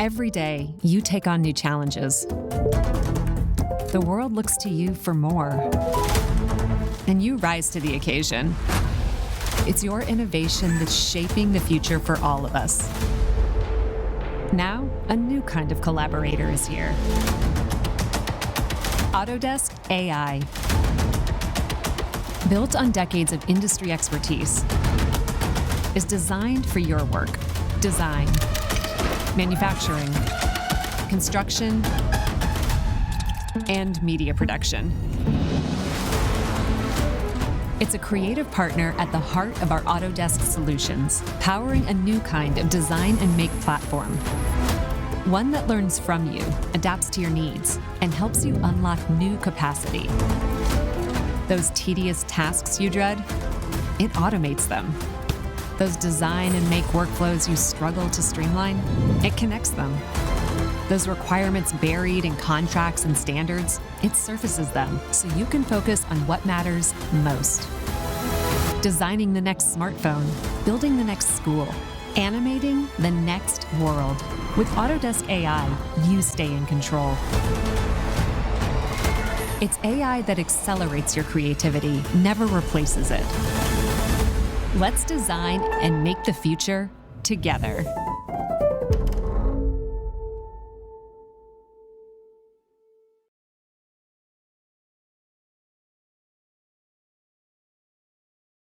Every day, you take on new challenges. The world looks to you for more, and you rise to the occasion. It's your innovation that's shaping the future for all of us. Now, a new kind of collaborator is here. Autodesk AI. Built on decades of industry expertise, is designed for your work. Design, manufacturing, construction, and media production. It's a creative partner at the heart of our Autodesk solutions, powering a new kind of design and make platform. One that learns from you, adapts to your needs, and helps you unlock new capacity. Those tedious tasks you dread, it automates them. Those design and make workflows you struggle to streamline, it connects them. Those requirements buried in contracts and standards, it surfaces them so you can focus on what matters most. Designing the next smartphone, building the next school, animating the next world. With Autodesk AI, you stay in control. It's AI that accelerates your creativity, never replaces it. Let's design and make the future together.